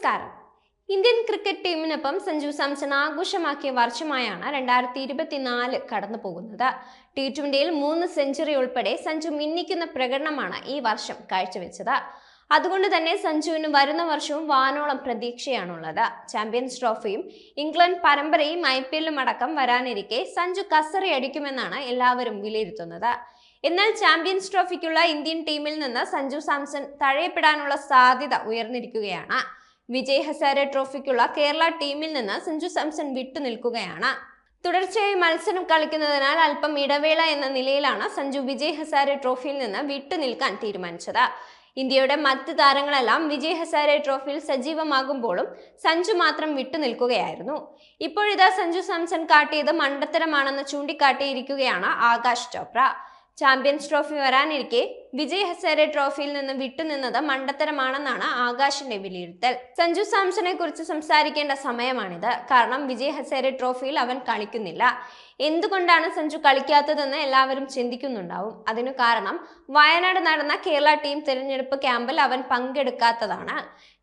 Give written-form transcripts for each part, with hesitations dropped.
നമസ്കാരം. Indian cricket ടീമിനൊപ്പം സഞ്ജു സാംസൺ ആഘോഷമാക്കിയ വർഷമായാണ് 2024 കടന്നു പോകുന്നത്. T20യിൽ 3 സെഞ്ചുറി ഉൾപ്പെടെ സഞ്ജു മിന്നിക്കുന്ന പ്രകടനമാണ് ഈ വർഷം കാഴ്ചവെച്ചത്. അതുകൊണ്ട് തന്നെ സഞ്ജുവിന് വരുന്ന വർഷവും വാനോളം പ്രതീക്ഷയാണുള്ളത്. ചാമ്പ്യൻസ് ട്രോഫിയും ഇംഗ്ലണ്ട് പരമ്പരയും IPLും അടക്കം വരാനിരിക്കെ സഞ്ജു കസറിയടിക്കുമെന്നാണ് എല്ലാവരും വിലയിരുത്തുന്നത്. എന്നാൽ ചാമ്പ്യൻസ് ട്രോഫിക്കുള്ള ഇന്ത്യൻ ടീമിൽ നിന്ന് സഞ്ജു സാംസൺ തഴയപ്പെടാനുള്ള സാധ്യത ഉയർന്നിരിക്കുകയാണ്. വിജയ് ഹസാരെ ട്രോഫിക്കുള്ള കേരള ടീമിൽ നിന്ന് സഞ്ജു സാംസൺ വിട്ടുനിൽക്കുകയാണ്. തുടർച്ചയായി മത്സരം കളിക്കുന്നതിനാൽ അല്പം ഇടവേള എന്ന നിലയിലാണ് സഞ്ജു വിജയ് ഹസാരെ ട്രോഫിയിൽ നിന്ന് വിട്ടുനിൽക്കാൻ തീരുമാനിച്ചത്. ഇന്ത്യയുടെ മറ്റ് താരങ്ങളെല്ലാം വിജയ് ഹസാരെ ട്രോഫിയിൽ സജീവമാകുമ്പോഴും സഞ്ജു മാത്രം വിട്ടുനിൽക്കുകയായിരുന്നു. ഇപ്പോഴിതാ സഞ്ജു സാംസൺ കാട്ടിയത് മണ്ടത്തരമാണെന്ന് ചൂണ്ടിക്കാട്ടിയിരിക്കുകയാണ് ആകാശ് ചോപ്ര. ചാമ്പ്യൻസ് ട്രോഫി വരാനിരിക്കെ വിജയ് ഹസാരെ ട്രോഫിയിൽ നിന്ന് വിട്ടുനിന്നത് മണ്ടത്തരമാണെന്നാണ് ആകാശിന്റെ വിലയിരുത്തൽ. സഞ്ജു സാംസണെ കുറിച്ച് സംസാരിക്കേണ്ട സമയമാണിത്. കാരണം വിജയ് ഹസാരെ ട്രോഫിയിൽ അവൻ കളിക്കുന്നില്ല. എന്തുകൊണ്ടാണ് സഞ്ജു കളിക്കാത്തതെന്ന് എല്ലാവരും ചിന്തിക്കുന്നുണ്ടാവും. അതിനു കാരണം വയനാട് നടന്ന കേരള ടീം തിരഞ്ഞെടുപ്പ് ക്യാമ്പിൽ അവൻ പങ്കെടുക്കാത്തതാണ്.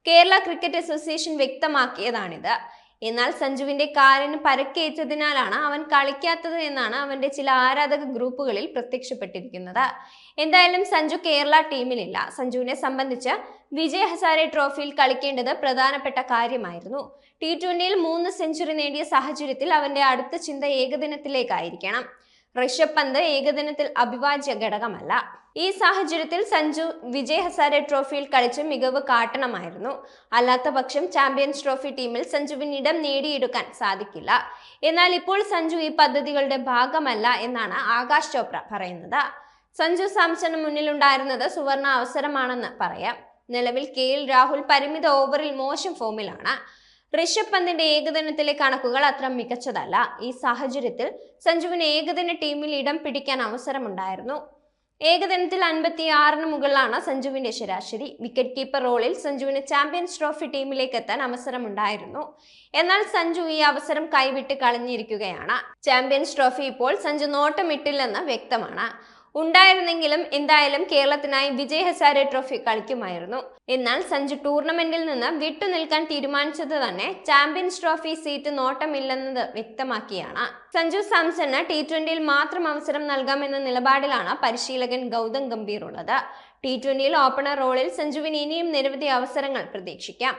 കേരള ക്രിക്കറ്റ് അസോസിയേഷൻ വ്യക്തമാക്കിയതാണിത്. എന്നാൽ സഞ്ജുവിന്റെ കാലിന് പരുക്കേറ്റതിനാലാണ് അവൻ കളിക്കാത്തത് എന്നാണ് അവന്റെ ചില ആരാധക ഗ്രൂപ്പുകളിൽ പ്രത്യക്ഷപ്പെട്ടിരിക്കുന്നത്. എന്തായാലും സഞ്ജു കേരള ടീമിലില്ല. സഞ്ജുവിനെ സംബന്ധിച്ച് വിജയ് ഹസാരെ ട്രോഫിയിൽ കളിക്കേണ്ടത് പ്രധാനപ്പെട്ട കാര്യമായിരുന്നു. T20യിൽ 3 സെഞ്ചുറി നേടിയ സാഹചര്യത്തിൽ അവന്റെ അടുത്ത ചിന്ത ഏകദിനത്തിലേക്കായിരിക്കണം. ഋഷഭ് പന്ത് ഏകദിനത്തിൽ അവിഭാജ്യ ഘടകമല്ല. ഈ സാഹചര്യത്തിൽ സഞ്ജു വിജയ് ഹസാരെ ട്രോഫിയിൽ കളിച്ച് മികവ് കാട്ടണമായിരുന്നു. അല്ലാത്ത പക്ഷം ചാമ്പ്യൻസ് ട്രോഫി ടീമിൽ സഞ്ജുവിന് ഇടം നേടിയെടുക്കാൻ സാധിക്കില്ല. എന്നാൽ ഇപ്പോൾ സഞ്ജു ഈ പദ്ധതികളുടെ ഭാഗമല്ല എന്നാണ് ആകാശ് ചോപ്ര പറയുന്നത്. സഞ്ജു സാംസണ് മുന്നിലുണ്ടായിരുന്നത് സുവർണ അവസരമാണെന്ന് പറയാം. നിലവിൽ KL രാഹുൽ പരിമിത ഓവറിൽ മോശം ഫോമിലാണ്. ഋഷഭ് പന്തിന്റെ ഏകദിനത്തിലെ കണക്കുകൾ അത്ര മികച്ചതല്ല. ഈ സാഹചര്യത്തിൽ സഞ്ജുവിന് ഏകദിന ടീമിൽ ഇടം പിടിക്കാൻ അവസരമുണ്ടായിരുന്നു. ഏകദിനത്തിൽ 56 മുകളിലാണ് സഞ്ജുവിന്റെ ശരാശരി. വിക്കറ്റ് കീപ്പർ റോളിൽ സഞ്ജുവിന് ചാമ്പ്യൻസ് ട്രോഫി ടീമിലേക്ക് എത്താൻ അവസരമുണ്ടായിരുന്നു. എന്നാൽ സഞ്ജു ഈ അവസരം കൈവിട്ട് കളഞ്ഞിരിക്കുകയാണ്. ചാമ്പ്യൻസ് ട്രോഫി ഇപ്പോൾ സഞ്ജു നോട്ടമിട്ടില്ലെന്ന് വ്യക്തമാണ്. ഉണ്ടായിരുന്നെങ്കിലും എന്തായാലും കേരളത്തിനായി വിജയ് ഹസാരെ ട്രോഫി കളിക്കുമായിരുന്നു. എന്നാൽ സഞ്ജു ടൂർണമെന്റിൽ നിന്ന് വിട്ടുനിൽക്കാൻ തീരുമാനിച്ചത് തന്നെ ചാമ്പ്യൻസ് ട്രോഫി സീറ്റ് നോട്ടമില്ലെന്നത് വ്യക്തമാക്കിയാണ്. സഞ്ജു സാംസണ് T20യിൽ മാത്രം അവസരം നൽകാമെന്ന നിലപാടിലാണ് പരിശീലകൻ ഗൗതം ഗംഭീർ ഉള്ളത്. T20യിൽ ഓപ്പണർ റോളിൽ സഞ്ജുവിന് ഇനിയും നിരവധി അവസരങ്ങൾ പ്രതീക്ഷിക്കാം.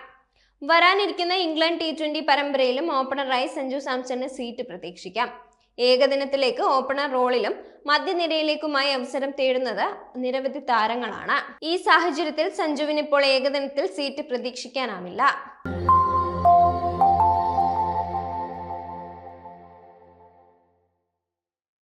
വരാനിരിക്കുന്ന ഇംഗ്ലണ്ട് T20 പരമ്പരയിലും ഓപ്പണറായി സഞ്ജു സാംസണ് സീറ്റ് പ്രതീക്ഷിക്കാം. ഏകദിനത്തിലേക്ക് ഓപ്പണർ റോളിലും മധ്യനിരയിലേക്കുമായി അവസരം തേടുന്നത് നിരവധി താരങ്ങളാണ്. ഈ സാഹചര്യത്തിൽ സഞ്ജുവിന് ഇപ്പോൾ ഏകദിനത്തിൽ സീറ്റ് പ്രതീക്ഷിക്കാനാവില്ല.